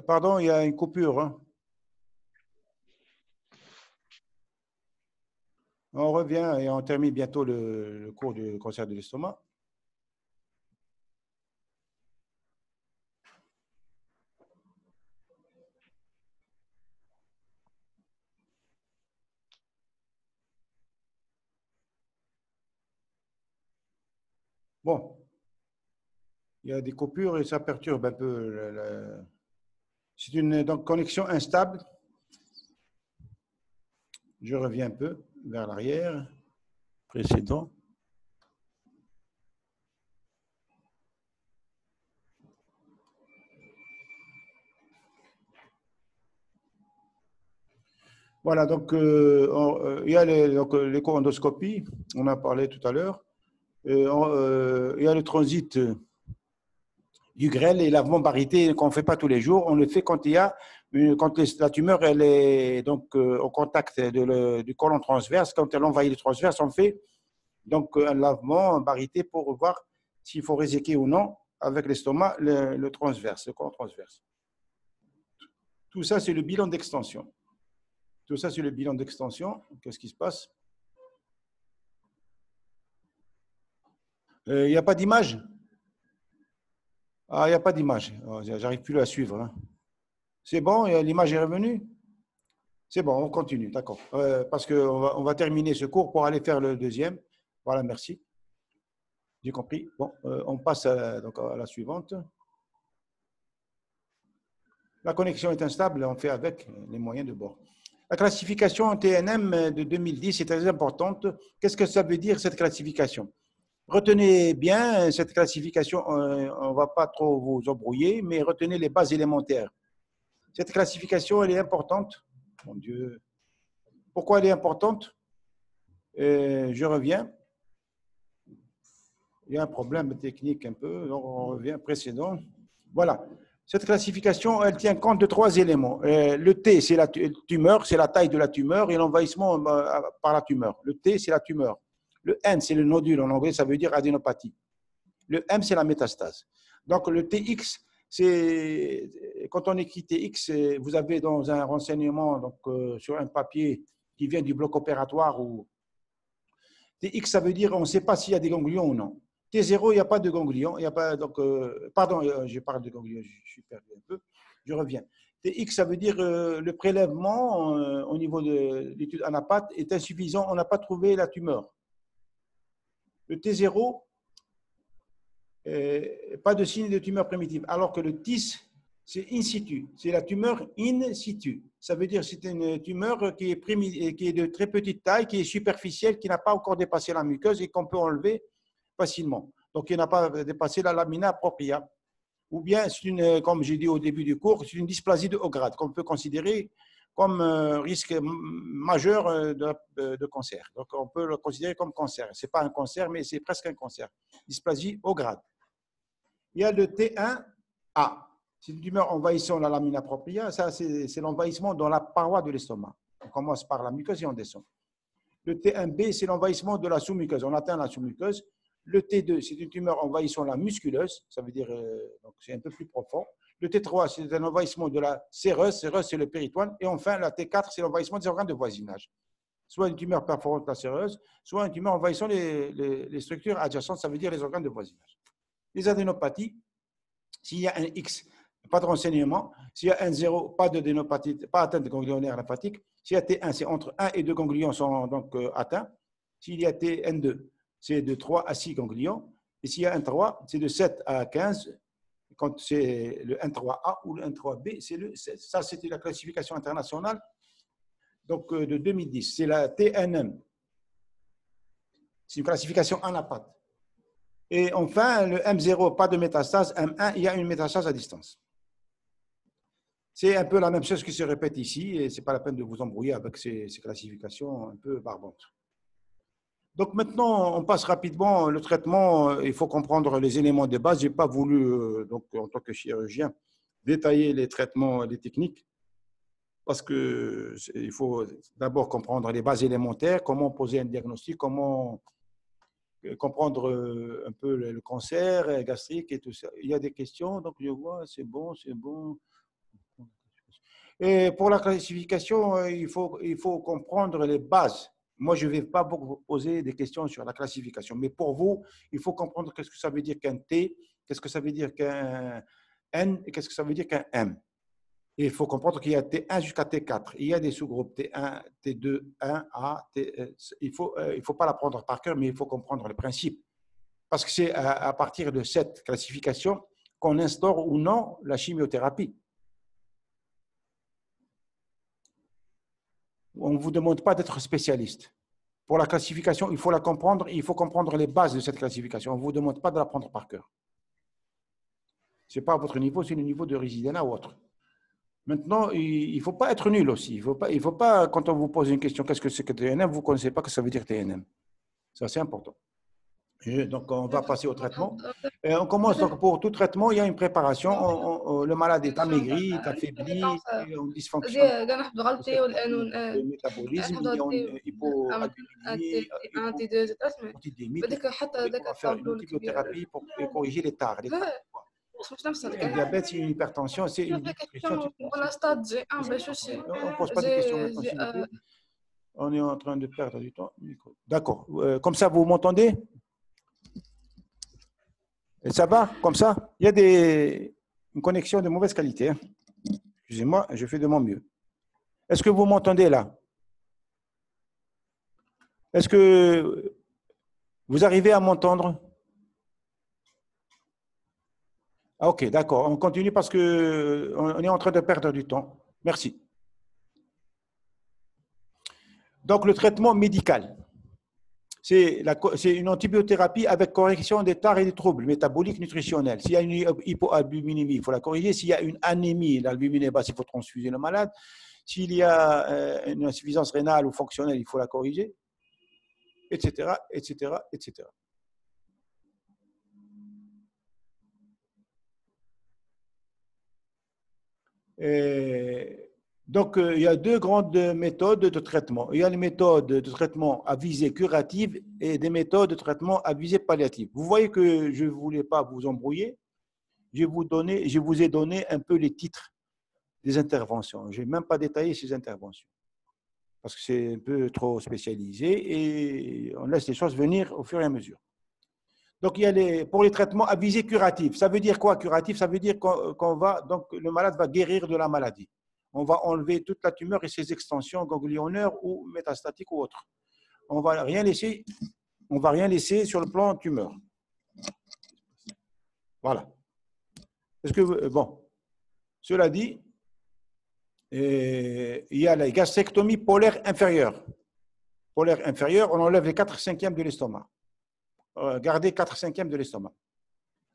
Pardon, il y a une coupure. Hein. On revient et on termine bientôt le cours du cancer de l'estomac. Bon, il y a des coupures et ça perturbe un peu. C'est une donc, connexion instable. Je reviens un peu vers l'arrière précédent. Voilà, donc il y a l'écho-endoscopie, on en a parlé tout à l'heure. Il y a le transit du grêle et lavement barité qu'on ne fait pas tous les jours. On le fait quand il y a quand la tumeur elle est donc au contact du côlon transverse. Quand elle envahit le transverse, on fait donc un lavement barité pour voir s'il faut réséquer ou non avec l'estomac le transverse, le côlon transverse. Tout ça, c'est le bilan d'extension. Tout ça, c'est le bilan d'extension. Qu'est-ce qui se passe? Il n'y a pas d'image? Ah, il n'y a pas d'image. J'arrive plus à suivre. Hein. C'est bon, l'image est revenue? C'est bon, on continue, d'accord. Parce qu'on va terminer ce cours pour aller faire le deuxième. Voilà, merci. J'ai compris. Bon, on passe donc à la suivante. La connexion est instable, on fait avec les moyens de bord. La classification TNM de 2010 est très importante. Qu'est-ce que ça veut dire, cette classification? Retenez bien cette classification, on ne va pas trop vous embrouiller, mais retenez les bases élémentaires. Cette classification, elle est importante. Mon Dieu. Pourquoi elle est importante? Je reviens. Il y a un problème technique un peu, donc on revient précédent. Voilà. Cette classification, elle tient compte de trois éléments. Le T, c'est la tumeur, c'est la taille de la tumeur et l'envahissement par la tumeur. Le T, c'est la tumeur. Le N, c'est le nodule. En anglais, ça veut dire adénopathie. Le M, c'est la métastase. Donc, le TX, c'est quand on écrit TX, vous avez dans un renseignement donc, sur un papier qui vient du bloc opératoire ou TX, ça veut dire on ne sait pas s'il y a des ganglions ou non. T0, il n'y a pas de ganglions. Il y a pas, donc, pardon, je parle de ganglions, je suis perdu un peu. Je reviens. TX, ça veut dire le prélèvement au niveau de l'étude anapathe est insuffisant. On n'a pas trouvé la tumeur. Le T0, pas de signe de tumeur primitive. Alors que le TIS, c'est in situ. C'est la tumeur in situ. Ça veut dire que c'est une tumeur qui est de très petite taille, qui est superficielle, qui n'a pas encore dépassé la muqueuse et qu'on peut enlever facilement. Donc, qui n'a pas dépassé la lamina propria. Ou bien, comme j'ai dit au début du cours, c'est une dysplasie de haut grade qu'on peut considérer comme risque majeur de cancer. Donc, on peut le considérer comme cancer. Ce n'est pas un cancer, mais c'est presque un cancer. Dysplasie haut grade. Il y a le T1A. C'est une tumeur envahissant la lamina propria. Ça, c'est l'envahissement dans la paroi de l'estomac. On commence par la muqueuse et on descend. Le T1B, c'est l'envahissement de la sous-muqueuse. On atteint la sous-muqueuse. Le T2, c'est une tumeur envahissant la musculeuse. Ça veut dire donc c'est un peu plus profond. Le T3, c'est un envahissement de la séreuse. Séreuse, c'est le péritoine. Et enfin, la T4, c'est l'envahissement des organes de voisinage. Soit une tumeur perforante la séreuse, soit une tumeur envahissant les structures adjacentes. Ça veut dire les organes de voisinage. Les adénopathies, s'il y a un X, pas de renseignement. S'il y a un 0, pas d'adénopathie, pas atteinte ganglionnaire lymphatique. S'il y a T1, c'est entre 1 et 2 ganglions sont donc atteints. S'il y a Tn2, c'est de 3 à 6 ganglions. Et s'il y a un 3, c'est de 7 à 15. Quand c'est le N3A ou le N3B, c'est le 16. Ça, c'était la classification internationale donc, de 2010. C'est la TNM. C'est une classification anapathe. Et enfin, le M0, pas de métastase. M1, il y a une métastase à distance. C'est un peu la même chose qui se répète ici, et ce n'est pas la peine de vous embrouiller avec ces classifications un peu barbantes. Donc maintenant, on passe rapidement le traitement. Il faut comprendre les éléments de base. Je n'ai pas voulu, donc, en tant que chirurgien, détailler les traitements, les techniques, parce qu'il faut d'abord comprendre les bases élémentaires, comment poser un diagnostic, comment comprendre un peu le cancer gastrique et tout ça. Il y a des questions, donc je vois, c'est bon, c'est bon. Et pour la classification, il faut comprendre les bases. Moi, je ne vais pas vous poser des questions sur la classification, mais pour vous, il faut comprendre qu'est-ce que ça veut dire qu'un T, qu'est-ce que ça veut dire qu'un N et qu'est-ce que ça veut dire qu'un M. Et il faut comprendre qu'il y a T1 jusqu'à T4. Il y a des sous-groupes T1, T2, 1A. Il ne faut pas l'apprendre par cœur, mais il faut comprendre les principes. Parce que c'est à partir de cette classification qu'on instaure ou non la chimiothérapie. On ne vous demande pas d'être spécialiste. Pour la classification, il faut la comprendre, il faut comprendre les bases de cette classification. On ne vous demande pas de l'apprendre par cœur. Ce n'est pas à votre niveau, c'est le niveau de Résidena ou autre. Maintenant, il ne faut pas être nul aussi. Il faut pas, quand on vous pose une question, qu'est-ce que c'est que TNM, vous ne connaissez pas ce que ça veut dire TNM. Ça, c'est important. Et donc, on va passer au traitement. Et on commence, donc, pour tout traitement, il y a une préparation. Le malade est amaigri, est affaibli, on dysfonctionne le métabolisme, il est en hypoalbuminie, hypotidémie. On va faire une antibiothérapie pour corriger les tares. Le diabète, c'est une hypertension, c'est une dépression. On ne pose pas de questions maintenant, s'il vous plaît. On est en train de perdre du temps. D'accord. Comme ça, vous m'entendez? Et ça va? Comme ça? Il y a une connexion de mauvaise qualité. Excusez-moi, je fais de mon mieux. Est-ce que vous m'entendez là? Est-ce que vous arrivez à m'entendre? Ok, d'accord. On continue parce qu'on est en train de perdre du temps. Merci. Donc, le traitement médical, c'est une antibiothérapie avec correction des tares et des troubles métaboliques nutritionnels. S'il y a une hypoalbuminémie, il faut la corriger. S'il y a une anémie, l'albumine est basse, il faut transfuser le malade. S'il y a une insuffisance rénale ou fonctionnelle, il faut la corriger, etc., etc., etc. Donc, il y a deux grandes méthodes de traitement. Il y a les méthodes de traitement à visée curative et des méthodes de traitement à visée palliative. Vous voyez que je ne voulais pas vous embrouiller. Je vous ai donné un peu les titres des interventions. Je n'ai même pas détaillé ces interventions parce que c'est un peu trop spécialisé et on laisse les choses venir au fur et à mesure. Donc, il y a pour les traitements à visée curative. Ça veut dire quoi, curatif? Ça veut dire donc le malade va guérir de la maladie. On va enlever toute la tumeur et ses extensions ganglionnaires ou métastatiques ou autres. On ne va rien laisser sur le plan tumeur. Voilà. Est-ce que, bon, cela dit, il y a la gastrectomie polaire inférieure. Polaire inférieure, on enlève les 4/5 de l'estomac. Garder 4/5 de l'estomac.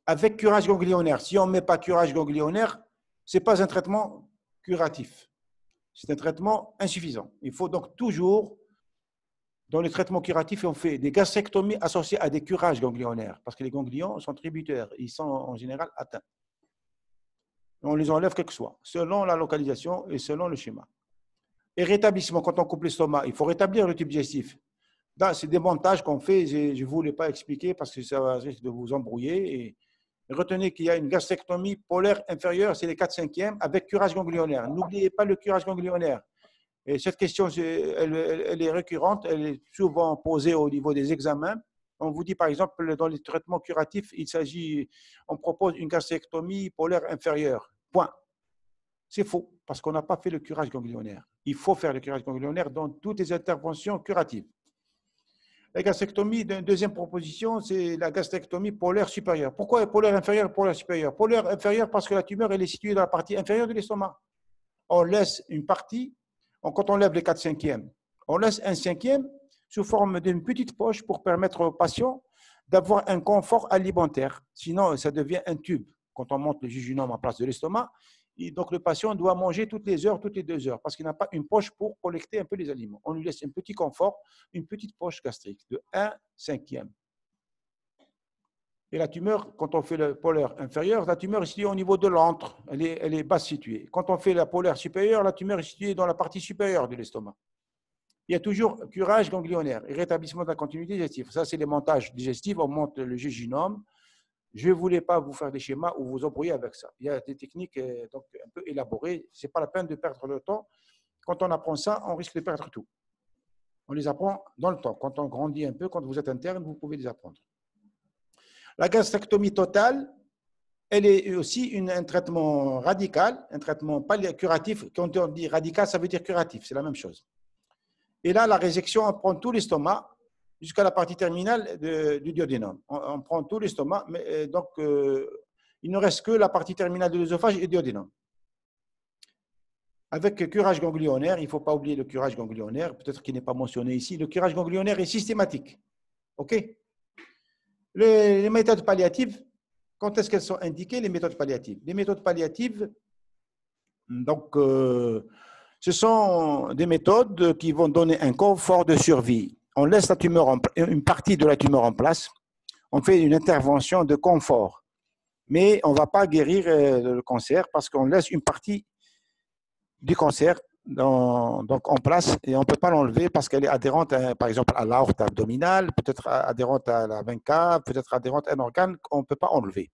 Avec curage ganglionnaire. Si on ne met pas curage ganglionnaire, ce n'est pas un traitement curatif. C'est un traitement insuffisant. Il faut donc toujours, dans les traitements curatifs, on fait des gastrectomies associées à des curages ganglionnaires, parce que les ganglions sont tributaires, ils sont en général atteints. On les enlève quel que soit, selon la localisation et selon le schéma. Et rétablissement, quand on coupe l'estomac, il faut rétablir le tube digestif. C'est des montages qu'on fait, je ne voulais pas expliquer parce que ça risque de vous embrouiller. Et retenez qu'il y a une gastrectomie polaire inférieure, c'est les 4/5 avec curage ganglionnaire. N'oubliez pas le curage ganglionnaire. Et cette question, elle est récurrente, elle est souvent posée au niveau des examens. On vous dit par exemple, dans les traitements curatifs, on propose une gastrectomie polaire inférieure. Point. C'est faux, parce qu'on n'a pas fait le curage ganglionnaire. Il faut faire le curage ganglionnaire dans toutes les interventions curatives. La gastrectomie, deuxième proposition, c'est la gastrectomie polaire supérieure. Pourquoi polaire inférieure, polaire supérieure? Polaire inférieure parce que la tumeur elle est située dans la partie inférieure de l'estomac. On laisse une partie, quand on lève les 4/5, on laisse un 5e sous forme d'une petite poche pour permettre au patient d'avoir un confort alimentaire. Sinon, ça devient un tube quand on monte le jejunum en place de l'estomac. Et donc, le patient doit manger toutes les heures, toutes les 2 heures, parce qu'il n'a pas une poche pour collecter un peu les aliments. On lui laisse un petit confort, une petite poche gastrique de 1/5. Et la tumeur, quand on fait le polaire inférieur, la tumeur est située au niveau de l'antre, elle est basse située. Quand on fait la polaire supérieure, la tumeur est située dans la partie supérieure de l'estomac. il y a toujours curage ganglionnaire et rétablissement de la continuité digestive. Ça, c'est les montages digestifs. On monte le jejunum. Je ne voulais pas vous faire des schémas ou vous embrouiller avec ça. Il y a des techniques donc, un peu élaborées. Ce n'est pas la peine de perdre le temps. Quand on apprend ça, on risque de perdre tout. On les apprend dans le temps. Quand on grandit un peu, quand vous êtes interne, vous pouvez les apprendre. La gastrectomie totale, elle est aussi un traitement radical, un traitement curatif. Quand on dit radical, ça veut dire curatif. C'est la même chose. Et là, la résection, on prend tout l'estomac jusqu'à la partie terminale du duodénum. On prend tout l'estomac, mais donc il ne reste que la partie terminale de l'œsophage et du duodénum. Avec curage ganglionnaire, il ne faut pas oublier le curage ganglionnaire, peut-être qu'il n'est pas mentionné ici. Le curage ganglionnaire est systématique. OK? Les méthodes palliatives, quand est-ce qu'elles sont indiquées, les méthodes palliatives? Les méthodes palliatives, donc, ce sont des méthodes qui vont donner un confort de survie. On laisse la tumeur une partie de la tumeur en place. On fait une intervention de confort. Mais on ne va pas guérir le cancer parce qu'on laisse une partie du cancer donc en place et on ne peut pas l'enlever parce qu'elle est adhérente, par exemple, à l'aorte abdominale, peut-être adhérente à la veine cave, peut-être adhérente à un organe qu'on ne peut pas enlever.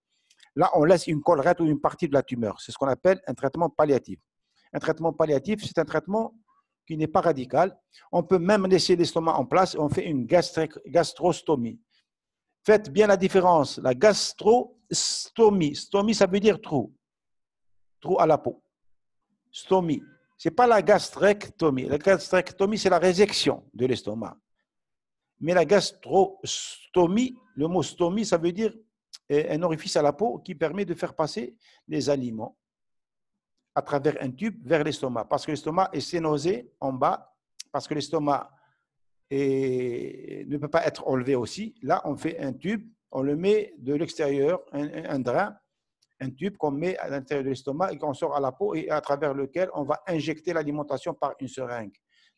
Là, on laisse une collerette ou une partie de la tumeur. C'est ce qu'on appelle un traitement palliatif. Un traitement palliatif, c'est un traitement qui n'est pas radical. On peut même laisser l'estomac en place et on fait une gastrostomie. Faites bien la différence. La gastrostomie. Stomie, ça veut dire trou. Trou à la peau. Stomie. Ce n'est pas la gastrectomie. La gastrectomie, c'est la résection de l'estomac. Mais la gastrostomie, le mot stomie, ça veut dire un orifice à la peau qui permet de faire passer les aliments à travers un tube vers l'estomac. Parce que l'estomac est sténosé en bas, parce que l'estomac ne peut pas être enlevé aussi. Là, on fait un tube, on le met de l'extérieur, un drain, un tube qu'on met à l'intérieur de l'estomac et qu'on sort à la peau et à travers lequel on va injecter l'alimentation par une seringue.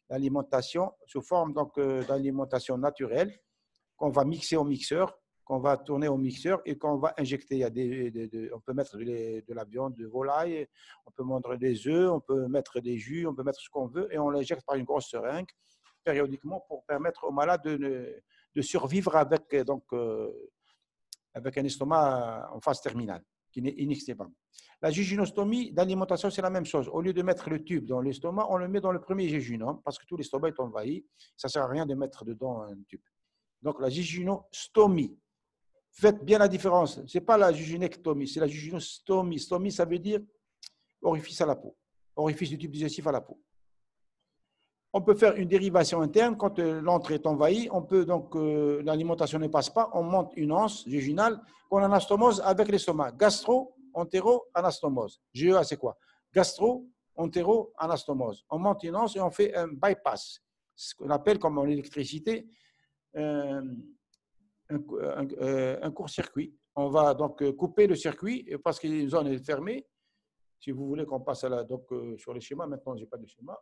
L'alimentation sous forme d'alimentation naturelle qu'on va mixer au mixeur, qu'on va tourner au mixeur et qu'on va injecter. Il y a on peut mettre de la viande de volaille, on peut mettre des œufs, on peut mettre des jus, on peut mettre ce qu'on veut et on l'injecte par une grosse seringue périodiquement pour permettre aux malades de survivre avec, avec un estomac en phase terminale qui n'est inextinguible. La jéjunostomie d'alimentation, c'est la même chose. Au lieu de mettre le tube dans l'estomac, on le met dans le premier jéjunum parce que tout l'estomac est envahi. Ça ne sert à rien de mettre dedans un tube. Donc, la jéjunostomie. Faites bien la différence. Ce n'est pas la jejunectomie, c'est la jéjunostomie. Stomie, ça veut dire orifice à la peau. Orifice du tube digestif à la peau. On peut faire une dérivation interne quand l'entrée est envahie. On peut donc, l'alimentation ne passe pas. On monte une anse jéjunale qu'on anastomose avec l'estomac. Gastro-entéro-anastomose. GEA, c'est quoi? Gastro-entéro-anastomose. On monte une anse et on fait un bypass. Ce qu'on appelle, comme en électricité, un court-circuit. On va donc couper le circuit parce qu'une zone est fermée. Si vous voulez qu'on passe sur les schémas, maintenant, je n'ai pas de schéma.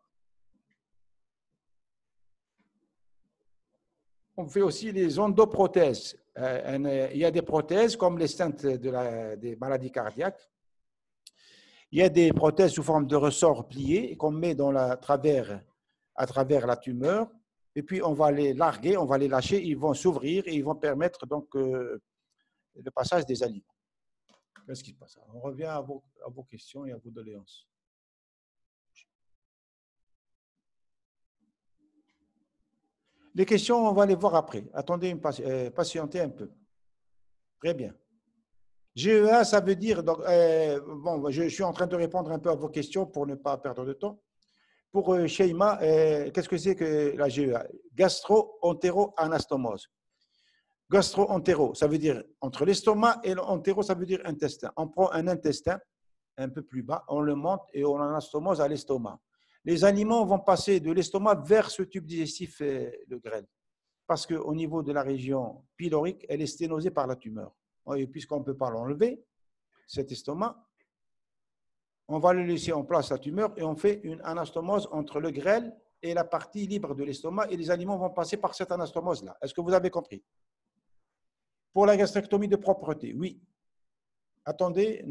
On fait aussi les endoprothèses. Il y a des prothèses comme les stents des maladies cardiaques. Il y a des prothèses sous forme de ressorts pliés qu'on met à travers la tumeur. Et puis, on va les larguer, on va les lâcher, ils vont s'ouvrir et ils vont permettre donc le passage des aliments. Qu'est-ce qui se passe? On revient à vos questions et à vos doléances. Les questions, on va les voir après. Attendez, patientez un peu. Très bien. GEA, ça veut dire, donc, bon, je suis en train de répondre un peu à vos questions pour ne pas perdre de temps. Pour Sheima, qu'est-ce que c'est que la GEA? Gastro-entéro-anastomose. Gastro-entéro, ça veut dire entre l'estomac et l'entéro, ça veut dire intestin. On prend un intestin un peu plus bas, on le monte et on anastomose à l'estomac. Les aliments vont passer de l'estomac vers ce tube digestif, le grêle, parce qu'au niveau de la région pylorique, elle est sténosée par la tumeur. Et puisqu'on ne peut pas l'enlever, cet estomac, on va le laisser en place, la tumeur, et on fait une anastomose entre le grêle et la partie libre de l'estomac, et les aliments vont passer par cette anastomose-là. Est-ce que vous avez compris? Pour la gastrectomie de propreté, oui. Attendez,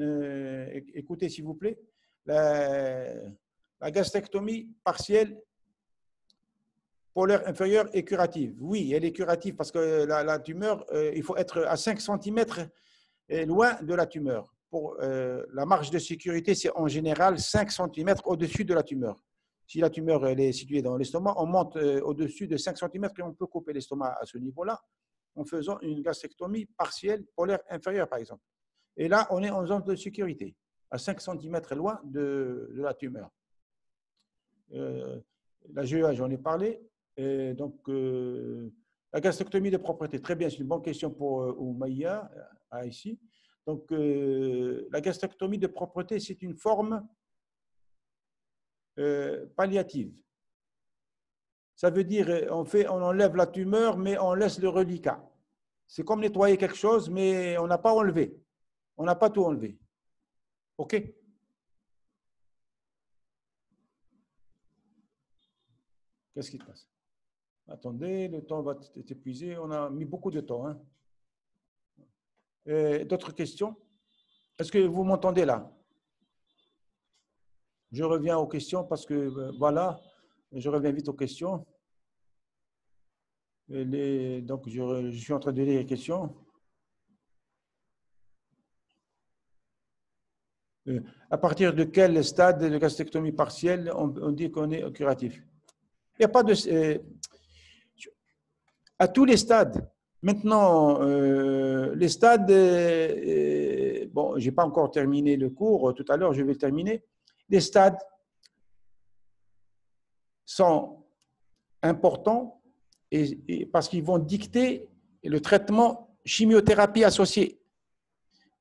écoutez s'il vous plaît. La gastrectomie partielle, polaire inférieure est curative. Oui, elle est curative parce que la tumeur, il faut être à 5 cm loin de la tumeur. Pour la marge de sécurité, c'est en général 5 cm au-dessus de la tumeur. Si la tumeur elle est située dans l'estomac, on monte au-dessus de 5 cm et on peut couper l'estomac à ce niveau-là en faisant une gastrectomie partielle polaire inférieure, par exemple. Et là, on est en zone de sécurité, à 5 cm loin de la tumeur. La GEA, j'en ai parlé. Et donc, la gastrectomie de propreté, très bien, c'est une bonne question pour Oumaïa, ici. Donc, la gastrectomie de propreté, c'est une forme palliative. Ça veut dire, on enlève la tumeur, mais on laisse le reliquat. C'est comme nettoyer quelque chose, mais on n'a pas enlevé. On n'a pas tout enlevé. OK? Qu'est-ce qui se passe? Attendez, le temps va t'épuiser. On a mis beaucoup de temps. Hein? D'autres questions? Est-ce que vous m'entendez là? Je reviens aux questions parce que, voilà, je reviens vite aux questions. Donc, je suis en train de lire les questions. À partir de quel stade de gastrectomie partielle on dit qu'on est curatif? Il n'y a pas de... à tous les stades. Maintenant, les stades, bon, je n'ai pas encore terminé le cours, tout à l'heure je vais le terminer. Les stades sont importants parce qu'ils vont dicter le traitement chimiothérapie associé.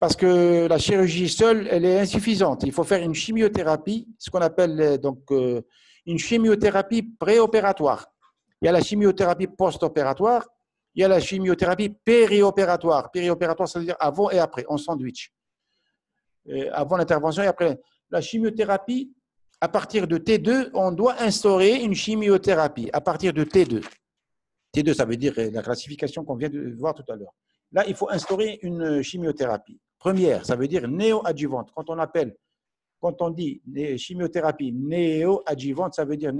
Parce que la chirurgie seule, elle est insuffisante. Il faut faire une chimiothérapie, ce qu'on appelle donc une chimiothérapie préopératoire. Il y a la chimiothérapie post-opératoire, il y a la chimiothérapie périopératoire. Périopératoire, ça veut dire avant et après, en sandwich. Avant l'intervention et après. La chimiothérapie, à partir de T2, on doit instaurer une chimiothérapie. À partir de T2. T2, ça veut dire la classification qu'on vient de voir tout à l'heure. Là, il faut instaurer une chimiothérapie. Première, ça veut dire néoadjuvante. Quand on dit chimiothérapie néoadjuvante, ça veut dire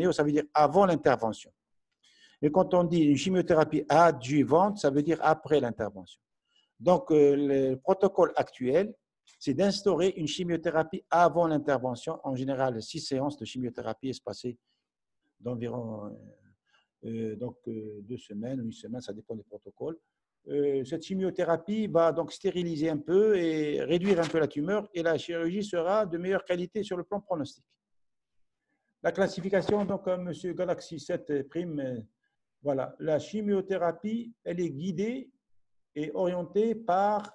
avant l'intervention. Et quand on dit une chimiothérapie adjuvante, ça veut dire après l'intervention. Donc, le protocole actuel, c'est d'instaurer une chimiothérapie avant l'intervention. En général, 6 séances de chimiothérapie espacées d'environ 2 semaines ou 1 semaine, ça dépend des protocoles. Cette chimiothérapie va donc stériliser un peu et réduire un peu la tumeur et la chirurgie sera de meilleure qualité sur le plan pronostic. La classification, donc, M. Galaxy 7 prime, voilà, la chimiothérapie, elle est guidée et orientée par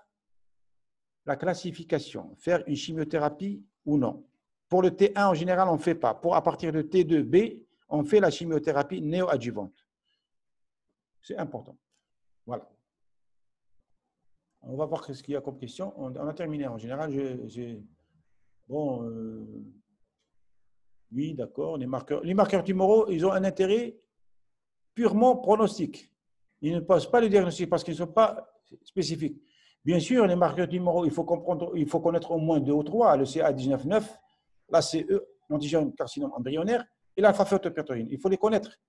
la classification, faire une chimiothérapie ou non. Pour le T1, en général, on ne fait pas. À partir de T2B, on fait la chimiothérapie néoadjuvante. C'est important. Voilà. On va voir ce qu'il y a comme question. On a terminé en général. Oui, d'accord. Les marqueurs tumoraux, ils ont un intérêt purement pronostic. Ils ne posent pas le diagnostic parce qu'ils ne sont pas spécifiques. Bien sûr, les marqueurs tumoraux, il faut connaître au moins 2 ou 3. Le CA19-9, l'ACE, l'antigène carcinome embryonnaire, et l'alpha-fetoprotéine. Il faut les connaître.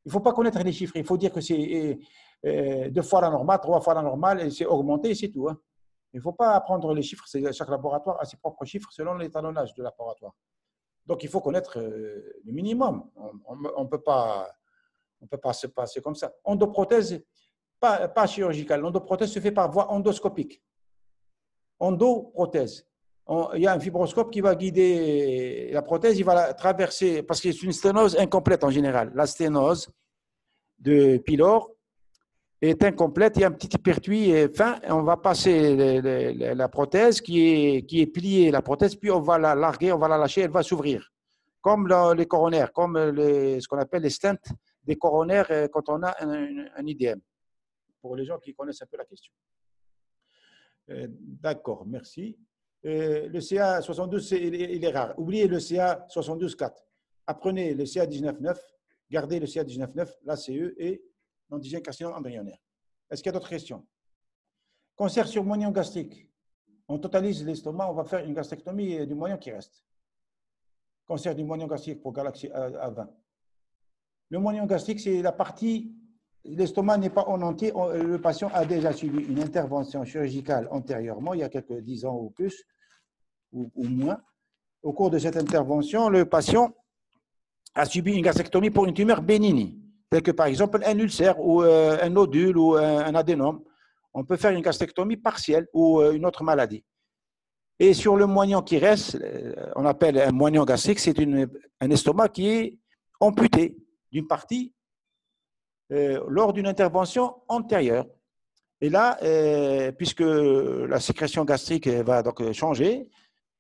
Il ne faut pas connaître les chiffres. Il faut dire que c'est 2 fois la normale, 3 fois la normale, et c'est augmenté, c'est tout. Hein. Il ne faut pas prendre les chiffres. Chaque laboratoire a ses propres chiffres selon l'étalonnage de laboratoire. Donc, il faut connaître le minimum. On ne peut pas se passer comme ça. Endoprothèse, pas chirurgicale. L'endoprothèse se fait par voie endoscopique. Endoprothèse. Il y a un fibroscope qui va guider la prothèse, il va la traverser, parce que c'est une sténose incomplète en général. La sténose de pylore est incomplète, il y a un petit pertuis fin, et on va passer la prothèse qui est pliée, la prothèse, puis on va la larguer, on va la lâcher, elle va s'ouvrir. Comme les coronaires, comme ce qu'on appelle les stents des coronaires quand on a un IDM, pour les gens qui connaissent un peu la question. D'accord, merci. Le CA72, il est rare. Oubliez le CA72-4. Apprenez le CA19-9, gardez le CA19-9, l'ACE et l'antigène carcinome embryonnaire. Est-ce qu'il y a d'autres questions? Cancer sur moignon gastrique. On totalise l'estomac, on va faire une gastrectomie du moignon qui reste. Cancer du moignon gastrique pour Galaxy A20. Le moignon gastrique, c'est la partie, l'estomac n'est pas en entier. Le patient a déjà subi une intervention chirurgicale antérieurement, il y a quelques 10 ans ou plus, ou moins. Au cours de cette intervention, le patient a subi une gastrectomie pour une tumeur bénigne, telle que par exemple un ulcère ou un nodule ou un adénome. On peut faire une gastrectomie partielle ou une autre maladie. Et sur le moignon qui reste, on appelle un moignon gastrique, c'est un estomac qui est amputé d'une partie lors d'une intervention antérieure. Et là, puisque la sécrétion gastrique va donc changer,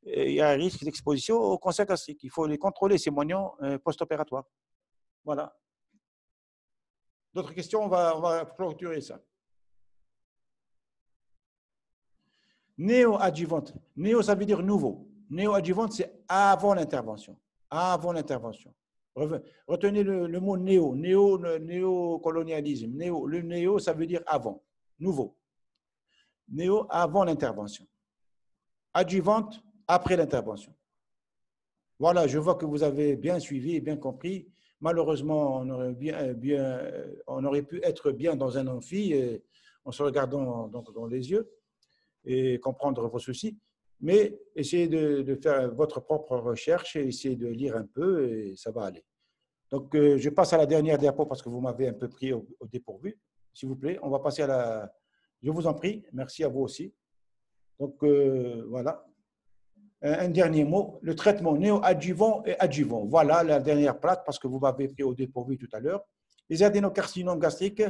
il y a un risque d'exposition au cancer gastrique. Il faut les contrôler, ces moignons post-opératoires. Voilà. D'autres questions, on va clôturer ça. Néo-adjuvante. Néo, ça veut dire nouveau. Néo-adjuvante, c'est avant l'intervention. Avant l'intervention. Retenez le mot néo. Néo-colonialisme. Néo, le néo, ça veut dire avant. Nouveau. Néo, avant l'intervention. Adjuvante, après l'intervention. Voilà, je vois que vous avez bien suivi et bien compris. Malheureusement, on aurait pu être bien dans un amphi en se regardant dans les yeux et comprendre vos soucis, mais essayez de faire votre propre recherche et essayez de lire un peu et ça va aller. Donc, je passe à la dernière diapo parce que vous m'avez un peu pris au dépourvu. S'il vous plaît, on va passer à la… Je vous en prie, merci à vous aussi. Donc, voilà. Un dernier mot, le traitement néoadjuvant et adjuvant. Voilà la dernière plaque parce que vous m'avez pris au dépourvu tout à l'heure. Les adénocarcinomes gastriques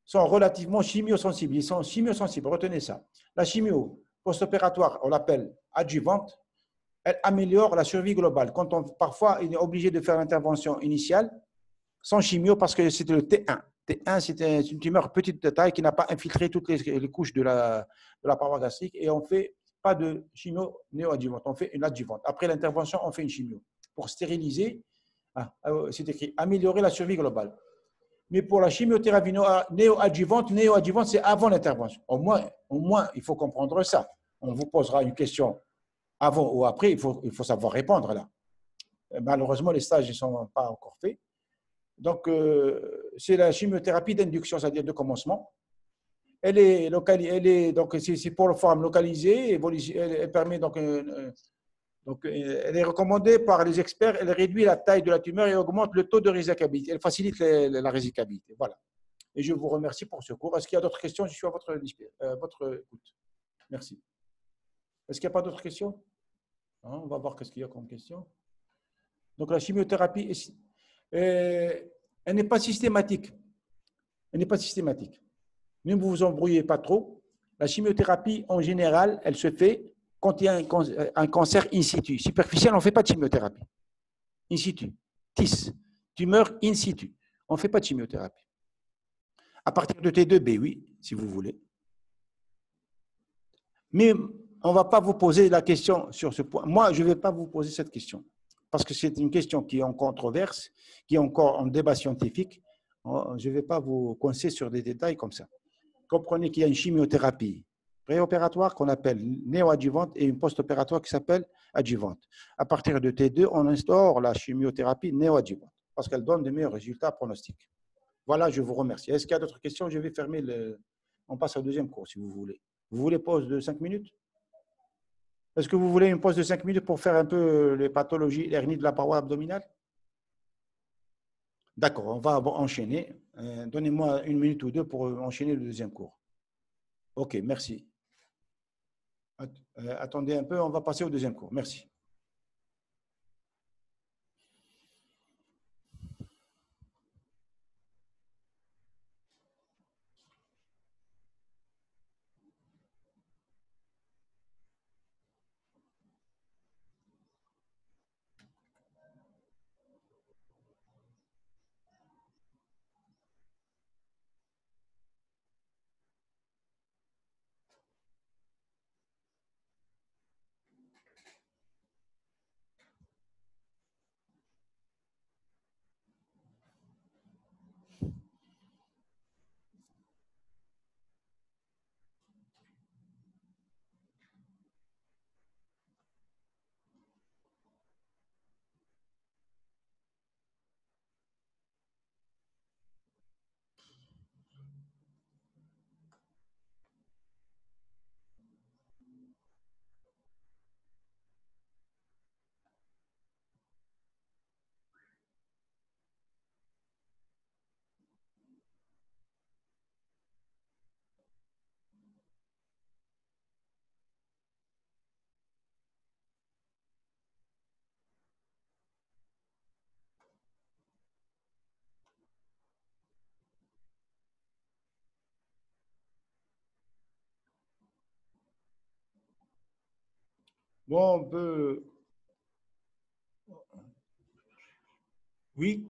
sont relativement chimiosensibles. Ils sont chimiosensibles, retenez ça. La chimio post-opératoire, on l'appelle adjuvante, elle améliore la survie globale. Parfois, il est obligé de faire l'intervention initiale sans chimio parce que c'est le T1. T1, c'est une tumeur petite de taille qui n'a pas infiltré toutes les couches de la paroi gastrique et on fait pas de chimio néoadjuvante, on fait une adjuvante. Après l'intervention, on fait une chimio pour stériliser. C'est écrit améliorer la survie globale. Mais pour la chimiothérapie néoadjuvante, c'est avant l'intervention. Au moins, il faut comprendre ça. On vous posera une question avant ou après, il faut savoir répondre là. Malheureusement, les stages ne sont pas encore faits. Donc, c'est la chimiothérapie d'induction, c'est-à-dire de commencement. Elle est donc c'est pour le forme localisée, elle permet donc elle est recommandée par les experts, elle réduit la taille de la tumeur et augmente le taux de résecabilité. Elle facilite la résecabilité. Voilà. Et je vous remercie pour ce cours. Est-ce qu'il y a d'autres questions? Je suis à votre écoute. Merci. Est-ce qu'il n'y a pas d'autres questions? Non, on va voir ce qu'il y a comme question. Donc, la chimiothérapie, elle n'est pas systématique. Elle n'est pas systématique. Ne vous embrouillez pas trop. La chimiothérapie, en général, elle se fait quand il y a un cancer in situ. Superficiel, on ne fait pas de chimiothérapie. In situ. TIS. Tumeur in situ. On ne fait pas de chimiothérapie. À partir de T2B, oui, si vous voulez. Mais on ne va pas vous poser la question sur ce point. Moi, je ne vais pas vous poser cette question. Parce que c'est une question qui est en controverse, qui est encore en débat scientifique. Je ne vais pas vous coincer sur des détails comme ça. Comprenez qu'il y a une chimiothérapie préopératoire qu'on appelle néoadjuvante et une post-opératoire qui s'appelle adjuvante. À partir de T2, on instaure la chimiothérapie néoadjuvante parce qu'elle donne de meilleurs résultats pronostiques. Voilà, je vous remercie. Est-ce qu'il y a d'autres questions? Je vais fermer le… On passe au deuxième cours si vous voulez. Vous voulez pause de 5 minutes? Est-ce que vous voulez une pause de 5 minutes pour faire un peu les pathologies, l'hernie de la paroi abdominale? D'accord, on va enchaîner. Donnez-moi 1 minute ou 2 pour enchaîner le deuxième cours. OK, merci. Attendez un peu, on va passer au deuxième cours. Merci. Bon, on peut… Oui.